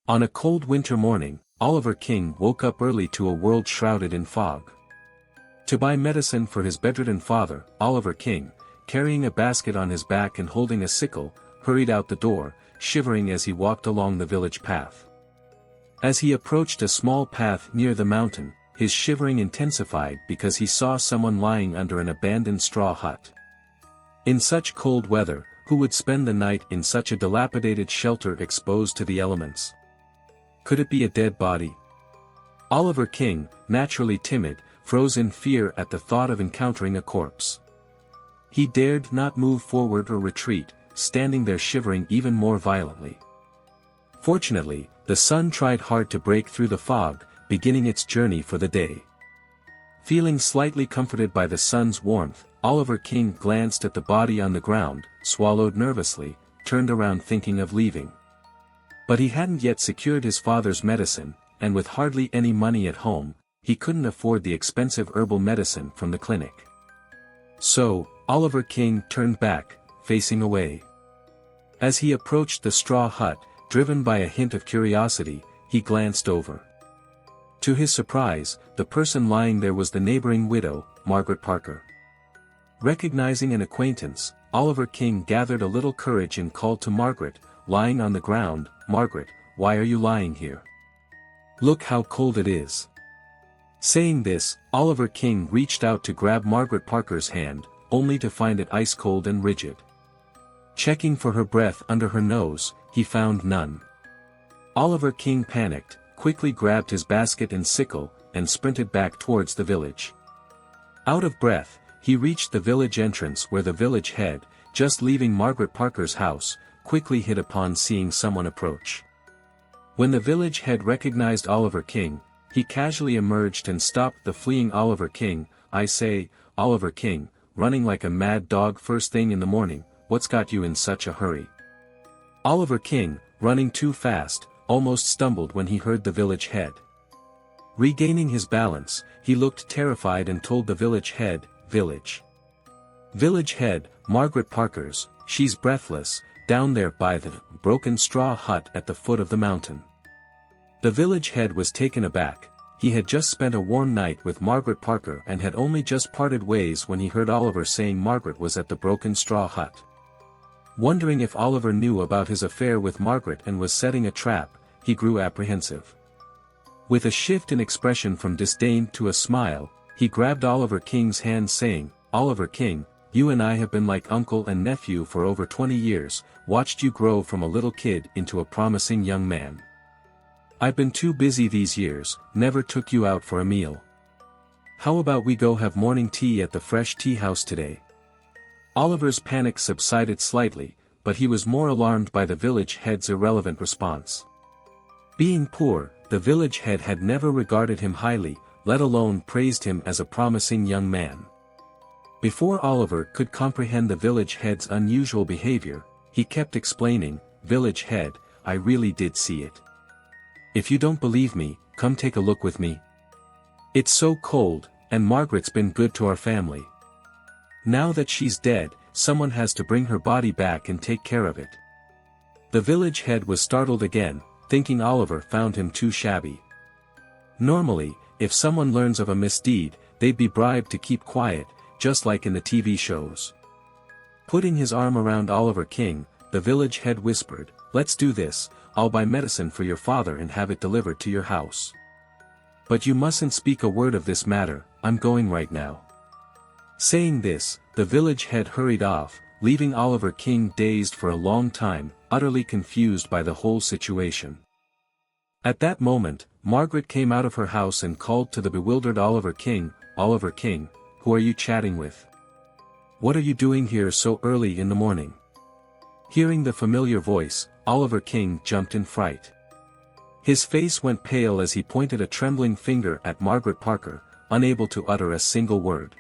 On a cold winter morning, Oliver King woke up early to a world shrouded in fog. To buy medicine for his bedridden father, Oliver King, carrying a basket on his back and holding a sickle, hurried out the door, shivering as he walked along the village path. As he approached a small path near the mountain, his shivering intensified because he saw someone lying under an abandoned straw hut. In such cold weather, who would spend the night in such a dilapidated shelter exposed to the elements? Could it be a dead body? Oliver King, naturally timid, froze in fear at the thought of encountering a corpse. He dared not move forward or retreat, standing there shivering even more violently. Fortunately, the sun tried hard to break through the fog, beginning its journey for the day. Feeling slightly comforted by the sun's warmth, Oliver King glanced at the body on the ground, swallowed nervously, turned around thinking of leaving. But he hadn't yet secured his father's medicine, and with hardly any money at home, he couldn't afford the expensive herbal medicine from the clinic. So, Oliver King turned back, facing away. As he approached the straw hut, driven by a hint of curiosity, he glanced over. To his surprise, the person lying there was the neighboring widow, Margaret Parker. Recognizing an acquaintance, Oliver King gathered a little courage and called to Margaret, lying on the ground, "Margaret, why are you lying here? Look how cold it is." Saying this, Oliver King reached out to grab Margaret Parker's hand, only to find it ice cold and rigid. Checking for her breath under her nose, he found none. Oliver King panicked, quickly grabbed his basket and sickle, and sprinted back towards the village. Out of breath, he reached the village entrance where the village head, just leaving Margaret Parker's house, quickly hit upon seeing someone approach. When the village head recognized Oliver King, he casually emerged and stopped the fleeing Oliver King. "I say, Oliver King, running like a mad dog first thing in the morning, what's got you in such a hurry?" Oliver King, running too fast, almost stumbled when he heard the village head. Regaining his balance, he looked terrified and told the village head, Village head, Margaret Parker's, she's breathless, down there by the broken straw hut at the foot of the mountain." The village head was taken aback. He had just spent a warm night with Margaret Parker and had only just parted ways when he heard Oliver saying Margaret was at the broken straw hut. Wondering if Oliver knew about his affair with Margaret and was setting a trap, he grew apprehensive. With a shift in expression from disdain to a smile, he grabbed Oliver King's hand saying, "Oliver King, you and I have been like uncle and nephew for over 20 years, watched you grow from a little kid into a promising young man. I've been too busy these years, never took you out for a meal. How about we go have morning tea at the fresh tea house today?" Oliver's panic subsided slightly, but he was more alarmed by the village head's irrelevant response. Being poor, the village head had never regarded him highly, let alone praised him as a promising young man. Before Oliver could comprehend the village head's unusual behavior, he kept explaining, "Village head, I really did see it. If you don't believe me, come take a look with me. It's so cold, and Margaret's been good to our family. Now that she's dead, someone has to bring her body back and take care of it." The village head was startled again, thinking Oliver found him too shabby. Normally, if someone learns of a misdeed, they'd be bribed to keep quiet, just like in the TV shows. Putting his arm around Oliver King, the village head whispered, "Let's do this, I'll buy medicine for your father and have it delivered to your house. But you mustn't speak a word of this matter, I'm going right now." Saying this, the village head hurried off, leaving Oliver King dazed for a long time, utterly confused by the whole situation. At that moment, Margaret came out of her house and called to the bewildered Oliver King, "Oliver King, who are you chatting with? What are you doing here so early in the morning?" Hearing the familiar voice, Oliver King jumped in fright. His face went pale as he pointed a trembling finger at Margaret Parker, unable to utter a single word.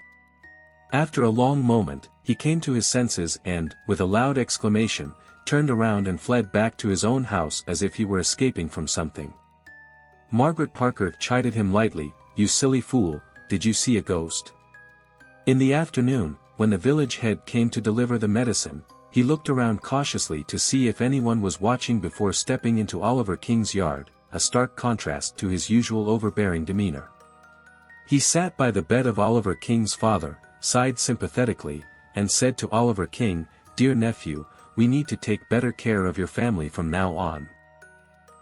After a long moment, he came to his senses and, with a loud exclamation, turned around and fled back to his own house as if he were escaping from something. Margaret Parker chided him lightly, "You silly fool, did you see a ghost?" In the afternoon, when the village head came to deliver the medicine, he looked around cautiously to see if anyone was watching before stepping into Oliver King's yard, a stark contrast to his usual overbearing demeanor. He sat by the bed of Oliver King's father, sighed sympathetically, and said to Oliver King, "Dear nephew, we need to take better care of your family from now on.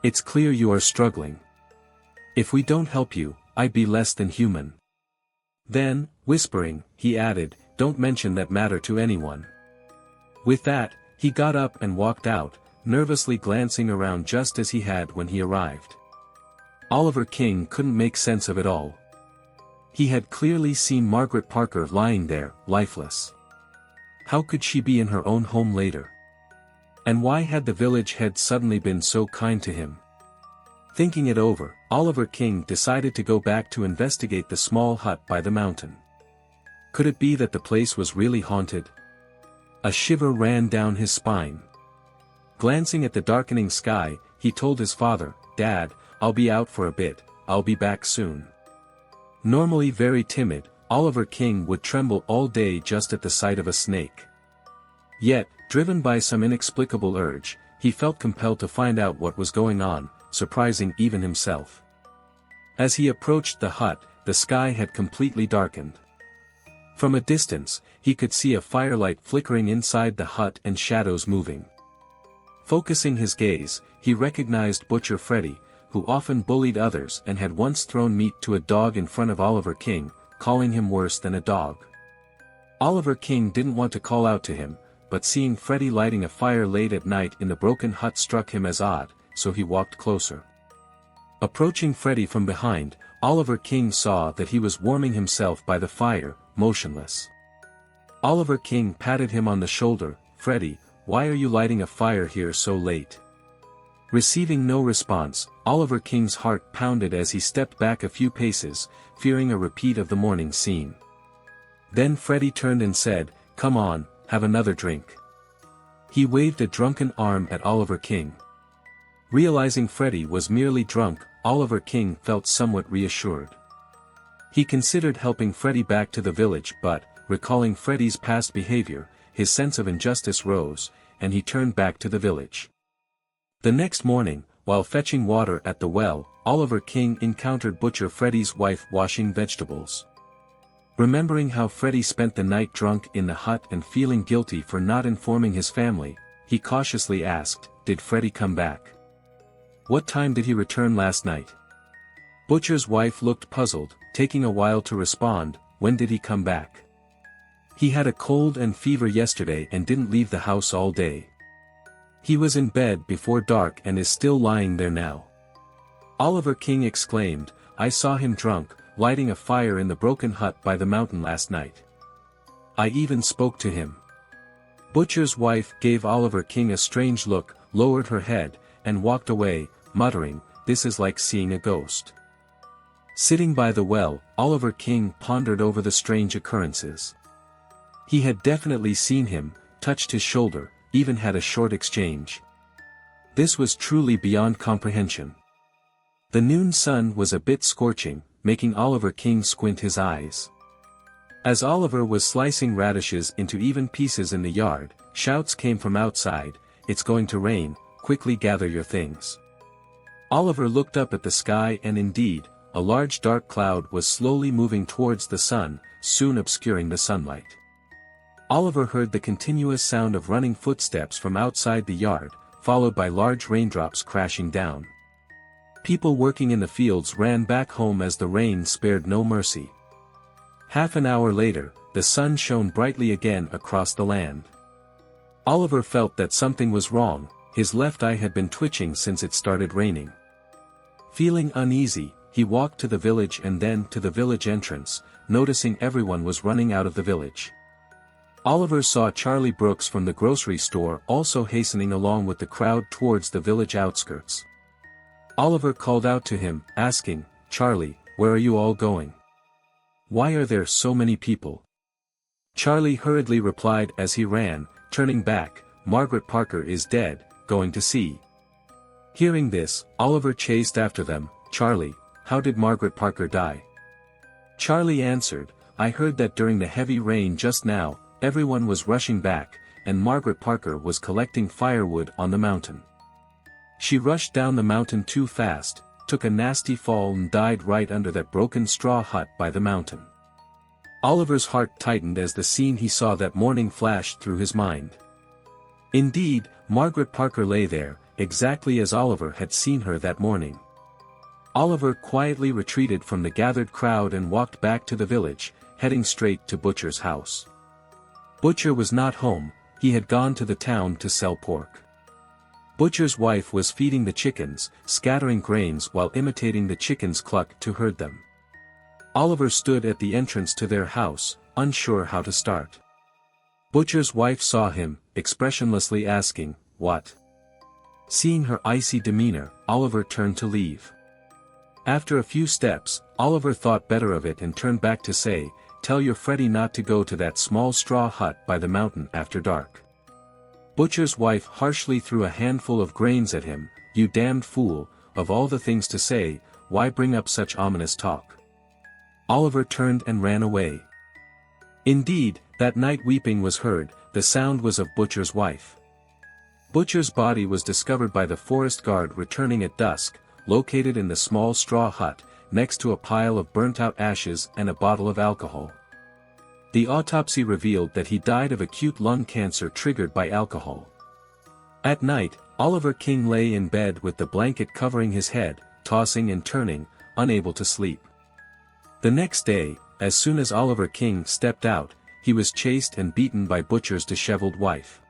It's clear you are struggling. If we don't help you, I'd be less than human." Then, whispering, he added, "Don't mention that matter to anyone." With that, he got up and walked out, nervously glancing around just as he had when he arrived. Oliver King couldn't make sense of it all. He had clearly seen Margaret Parker lying there, lifeless. How could she be in her own home later? And why had the village head suddenly been so kind to him? Thinking it over, Oliver King decided to go back to investigate the small hut by the mountain. Could it be that the place was really haunted? A shiver ran down his spine. Glancing at the darkening sky, he told his father, "Dad, I'll be out for a bit, I'll be back soon." Normally very timid, Oliver King would tremble all day just at the sight of a snake. Yet, driven by some inexplicable urge, he felt compelled to find out what was going on, surprising even himself. As he approached the hut, the sky had completely darkened. From a distance, he could see a firelight flickering inside the hut and shadows moving. Focusing his gaze, he recognized Butcher Freddy, who often bullied others and had once thrown meat to a dog in front of Oliver King, calling him worse than a dog. Oliver King didn't want to call out to him, but seeing Freddy lighting a fire late at night in the broken hut struck him as odd, so he walked closer. Approaching Freddy from behind, Oliver King saw that he was warming himself by the fire, motionless. Oliver King patted him on the shoulder, "Freddy, why are you lighting a fire here so late?" Receiving no response, Oliver King's heart pounded as he stepped back a few paces, fearing a repeat of the morning scene. Then Freddy turned and said, "Come on, have another drink." He waved a drunken arm at Oliver King. Realizing Freddy was merely drunk, Oliver King felt somewhat reassured. He considered helping Freddy back to the village but, recalling Freddy's past behavior, his sense of injustice rose, and he turned back to the village. The next morning, while fetching water at the well, Oliver King encountered Butcher Freddy's wife washing vegetables. Remembering how Freddy spent the night drunk in the hut and feeling guilty for not informing his family, he cautiously asked, "Did Freddy come back? What time did he return last night?" Butcher's wife looked puzzled, taking a while to respond, "When did he come back? He had a cold and fever yesterday and didn't leave the house all day. He was in bed before dark and is still lying there now." Oliver King exclaimed, "I saw him drunk, lighting a fire in the broken hut by the mountain last night. I even spoke to him." Butcher's wife gave Oliver King a strange look, lowered her head, and walked away, muttering, "This is like seeing a ghost." Sitting by the well, Oliver King pondered over the strange occurrences. He had definitely seen him, touched his shoulder, even had a short exchange. This was truly beyond comprehension. The noon sun was a bit scorching, making Oliver King squint his eyes. As Oliver was slicing radishes into even pieces in the yard, shouts came from outside, "It's going to rain, quickly gather your things." Oliver looked up at the sky and indeed, a large dark cloud was slowly moving towards the sun, soon obscuring the sunlight. Oliver heard the continuous sound of running footsteps from outside the yard, followed by large raindrops crashing down. People working in the fields ran back home as the rain spared no mercy. Half an hour later, the sun shone brightly again across the land. Oliver felt that something was wrong, his left eye had been twitching since it started raining. Feeling uneasy, he walked to the village and then to the village entrance, noticing everyone was running out of the village. Oliver saw Charlie Brooks from the grocery store also hastening along with the crowd towards the village outskirts. Oliver called out to him, asking, "Charlie, where are you all going? Why are there so many people?" Charlie hurriedly replied as he ran, turning back, "Margaret Parker is dead, going to see." Hearing this, Oliver chased after them, "Charlie, how did Margaret Parker die?" Charlie answered, "I heard that during the heavy rain just now, everyone was rushing back, and Margaret Parker was collecting firewood on the mountain. She rushed down the mountain too fast, took a nasty fall and died right under that broken straw hut by the mountain. Oliver's heart tightened as the scene he saw that morning flashed through his mind. Indeed, Margaret Parker lay there, exactly as Oliver had seen her that morning. Oliver quietly retreated from the gathered crowd and walked back to the village, heading straight to Butcher's house. Butcher was not home, he had gone to the town to sell pork. Butcher's wife was feeding the chickens, scattering grains while imitating the chickens' cluck to herd them. Oliver stood at the entrance to their house, unsure how to start. Butcher's wife saw him, expressionlessly asking, "What?" Seeing her icy demeanor, Oliver turned to leave. After a few steps, Oliver thought better of it and turned back to say, "Tell your Freddie not to go to that small straw hut by the mountain after dark." Butcher's wife harshly threw a handful of grains at him. "You damned fool, of all the things to say, why bring up such ominous talk?" Oliver turned and ran away. Indeed, that night weeping was heard, the sound was of Butcher's wife. Butcher's body was discovered by the forest guard returning at dusk, located in the small straw hut, next to a pile of burnt-out ashes and a bottle of alcohol. The autopsy revealed that he died of acute lung cancer triggered by alcohol. At night, Oliver King lay in bed with the blanket covering his head, tossing and turning, unable to sleep. The next day, as soon as Oliver King stepped out, he was chased and beaten by Butcher's disheveled wife.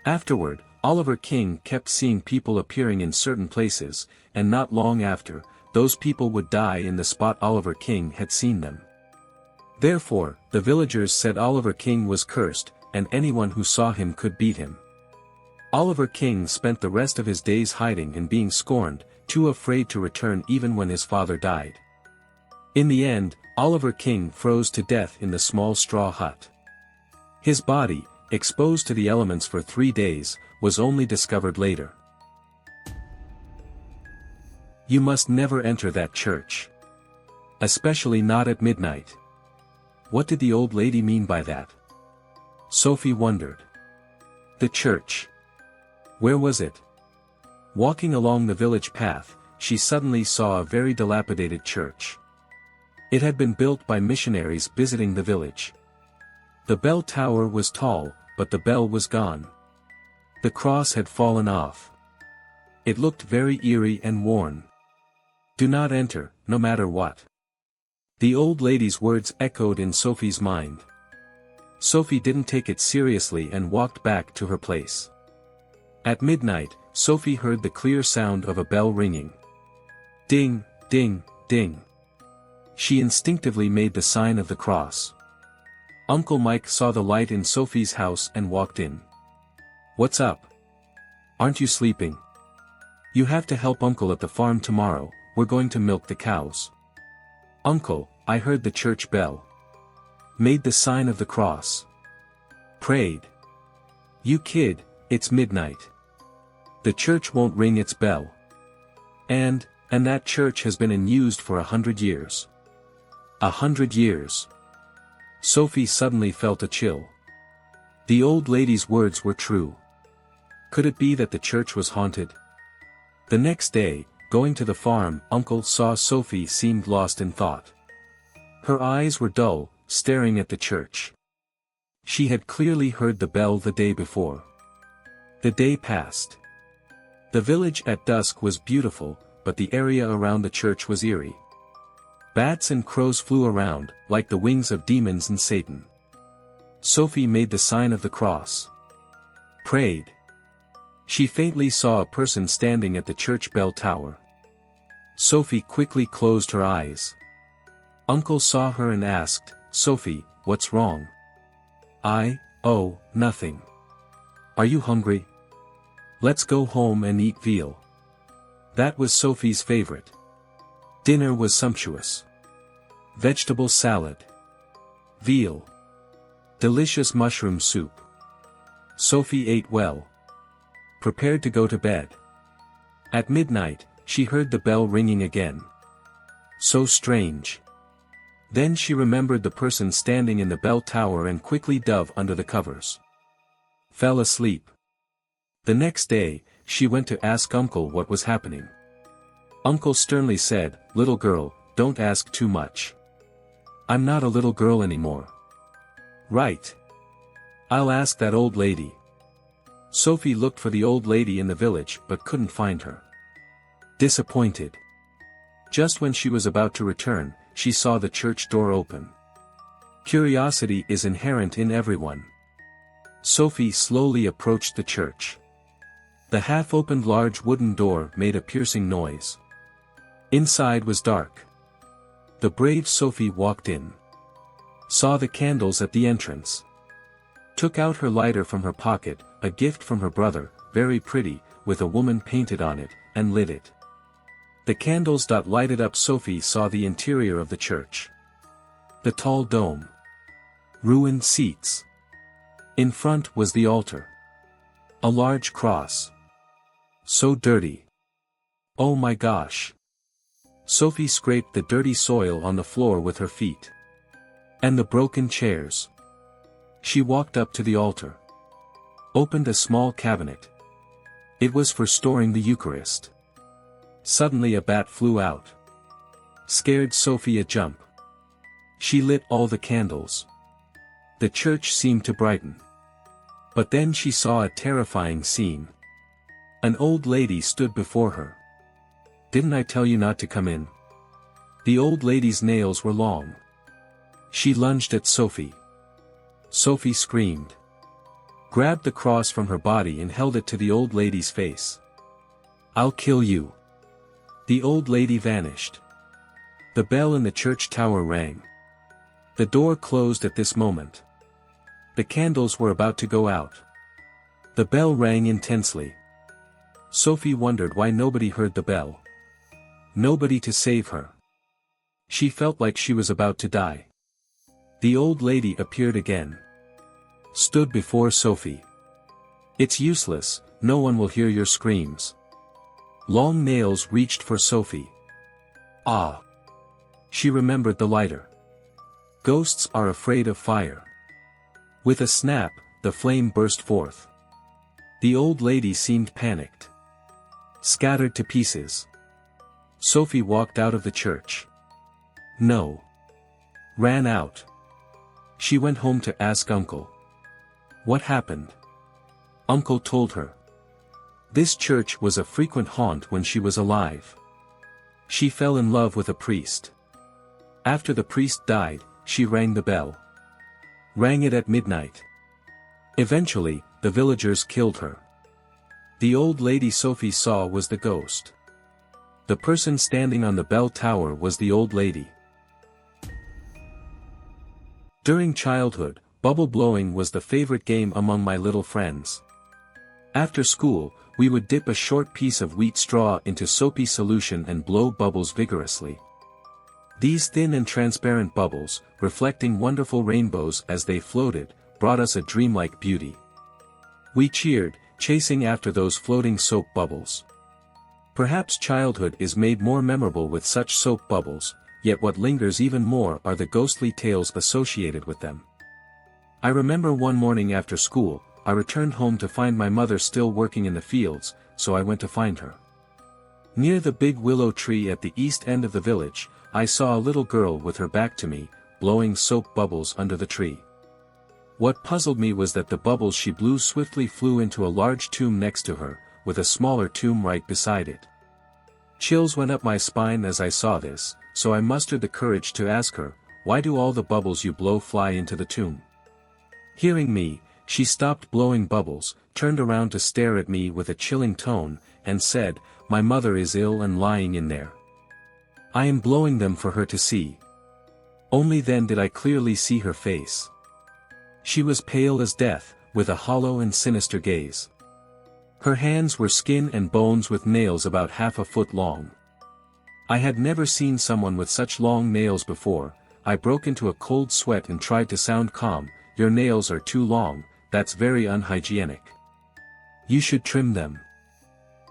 Afterward, Oliver King kept seeing people appearing in certain places, and not long after, those people would die in the spot Oliver King had seen them. Therefore, the villagers said Oliver King was cursed, and anyone who saw him could beat him. Oliver King spent the rest of his days hiding and being scorned, too afraid to return even when his father died. In the end, Oliver King froze to death in the small straw hut. His body, exposed to the elements for 3 days, was only discovered later. You must never enter that church. Especially not at midnight. What did the old lady mean by that? Sophie wondered. The church. Where was it? Walking along the village path, she suddenly saw a very dilapidated church. It had been built by missionaries visiting the village. The bell tower was tall, but the bell was gone. The cross had fallen off. It looked very eerie and worn. Do not enter, no matter what. The old lady's words echoed in Sophie's mind. Sophie didn't take it seriously and walked back to her place. At midnight, Sophie heard the clear sound of a bell ringing. Ding, ding, ding. She instinctively made the sign of the cross. Uncle Mike saw the light in Sophie's house and walked in. What's up? Aren't you sleeping? You have to help Uncle at the farm tomorrow, we're going to milk the cows. Uncle, I heard the church bell. Made the sign of the cross. Prayed. You kid, it's midnight. The church won't ring its bell. And that church has been unused for 100 years. 100 years. Sophie suddenly felt a chill. The old lady's words were true. Could it be that the church was haunted? The next day, going to the farm, Uncle saw Sophie seemed lost in thought. Her eyes were dull, staring at the church. She had clearly heard the bell the day before. The day passed. The village at dusk was beautiful, but the area around the church was eerie. Bats and crows flew around, like the wings of demons and Satan. Sophie made the sign of the cross. Prayed. She faintly saw a person standing at the church bell tower. Sophie quickly closed her eyes. Uncle saw her and asked, Sophie, what's wrong? Oh, nothing. Are you hungry? Let's go home and eat veal. That was Sophie's favorite. Dinner was sumptuous. Vegetable salad. Veal. Delicious mushroom soup. Sophie ate well. Prepared to go to bed. At midnight, she heard the bell ringing again. So strange. Then she remembered the person standing in the bell tower and quickly dove under the covers. fell asleep. The next day, she went to ask Uncle what was happening. Uncle sternly said, "Little girl, don't ask too much. I'm not a little girl anymore." "Right. I'll ask that old lady." Sophie looked for the old lady in the village but couldn't find her. Disappointed. Just when she was about to return, she saw the church door open. Curiosity is inherent in everyone. Sophie slowly approached the church. The half-opened large wooden door made a piercing noise. Inside was dark. The brave Sophie walked in. Saw the candles at the entrance. Took out her lighter from her pocket, a gift from her brother, very pretty, with a woman painted on it, and lit it. The candles lighted up. Sophie saw the interior of the church. The tall dome. Ruined seats. In front was the altar. A large cross. So dirty. Oh my gosh. Sophie scraped the dirty soil on the floor with her feet. And the broken chairs. She walked up to the altar. Opened a small cabinet. It was for storing the Eucharist. Suddenly a bat flew out. Scared Sophie a jump. She lit all the candles. The church seemed to brighten. But then she saw a terrifying scene. An old lady stood before her. "Didn't I tell you not to come in?" The old lady's nails were long. She lunged at Sophie. Sophie screamed. Grabbed the cross from her body and held it to the old lady's face. "I'll kill you." The old lady vanished. The bell in the church tower rang. The door closed at this moment. The candles were about to go out. The bell rang intensely. Sophie wondered why nobody heard the bell. Nobody to save her. She felt like she was about to die. The old lady appeared again. Stood before Sophie. "It's useless, no one will hear your screams." Long nails reached for Sophie. Ah! She remembered the lighter. Ghosts are afraid of fire. With a snap, the flame burst forth. The old lady seemed panicked. Scattered to pieces. Sophie walked out of the church. No. Ran out. She went home to ask Uncle. What happened? Uncle told her. This church was a frequent haunt when she was alive. She fell in love with a priest. After the priest died, she rang the bell. Rang it at midnight. Eventually, the villagers killed her. The old lady Sophie saw was the ghost. The person standing on the bell tower was the old lady. During childhood, bubble blowing was the favorite game among my little friends. After school, we would dip a short piece of wheat straw into soapy solution and blow bubbles vigorously. These thin and transparent bubbles, reflecting wonderful rainbows as they floated, brought us a dreamlike beauty. We cheered, chasing after those floating soap bubbles. Perhaps childhood is made more memorable with such soap bubbles, yet what lingers even more are the ghostly tales associated with them. I remember one morning after school, I returned home to find my mother still working in the fields, so I went to find her. Near the big willow tree at the east end of the village, I saw a little girl with her back to me, blowing soap bubbles under the tree. What puzzled me was that the bubbles she blew swiftly flew into a large tomb next to her, with a smaller tomb right beside it. Chills went up my spine as I saw this, so I mustered the courage to ask her, "Why do all the bubbles you blow fly into the tomb?" Hearing me, she stopped blowing bubbles, turned around to stare at me with a chilling tone, and said, "My mother is ill and lying in there. I am blowing them for her to see." Only then did I clearly see her face. She was pale as death, with a hollow and sinister gaze. Her hands were skin and bones with nails about half a foot long. I had never seen someone with such long nails before. I broke into a cold sweat and tried to sound calm. "Your nails are too long, that's very unhygienic. You should trim them."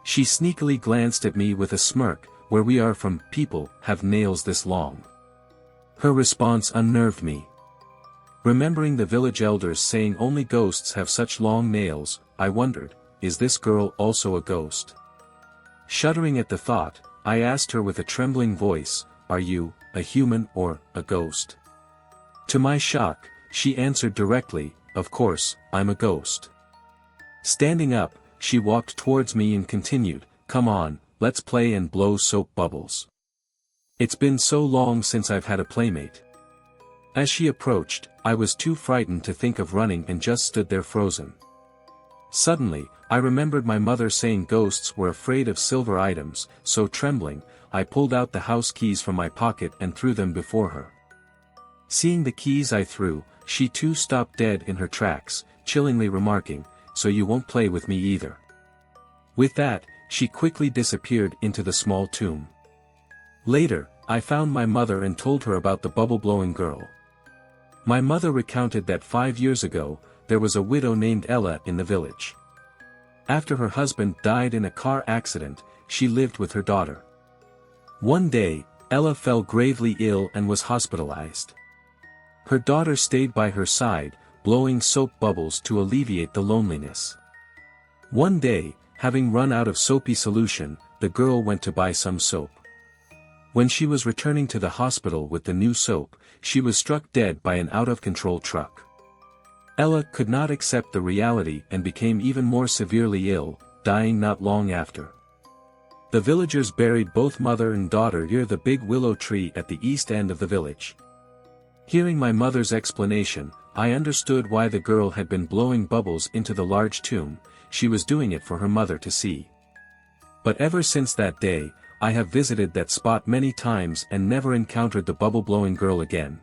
She sneakily glanced at me with a smirk. "Where we are from, people have nails this long." Her response unnerved me. Remembering the village elders saying only ghosts have such long nails, I wondered, is this girl also a ghost? Shuddering at the thought, I asked her with a trembling voice, are you, a human or, a ghost? To my shock, she answered directly, of course, I'm a ghost. Standing up, she walked towards me and continued, come on, let's play and blow soap bubbles. It's been so long since I've had a playmate. As she approached, I was too frightened to think of running and just stood there frozen. Suddenly, I remembered my mother saying ghosts were afraid of silver items, so trembling, I pulled out the house keys from my pocket and threw them before her. Seeing the keys I threw, she too stopped dead in her tracks, chillingly remarking, so you won't play with me either. With that, she quickly disappeared into the small tomb. Later, I found my mother and told her about the bubble-blowing girl. My mother recounted that 5 years ago, there was a widow named Ella in the village. After her husband died in a car accident, she lived with her daughter. One day, Ella fell gravely ill and was hospitalized. Her daughter stayed by her side, blowing soap bubbles to alleviate the loneliness. One day, having run out of soapy solution, the girl went to buy some soap. When she was returning to the hospital with the new soap, she was struck dead by an out-of-control truck. Ella could not accept the reality and became even more severely ill, dying not long after. The villagers buried both mother and daughter near the big willow tree at the east end of the village. Hearing my mother's explanation, I understood why the girl had been blowing bubbles into the large tomb. She was doing it for her mother to see. But ever since that day, I have visited that spot many times and never encountered the bubble-blowing girl again.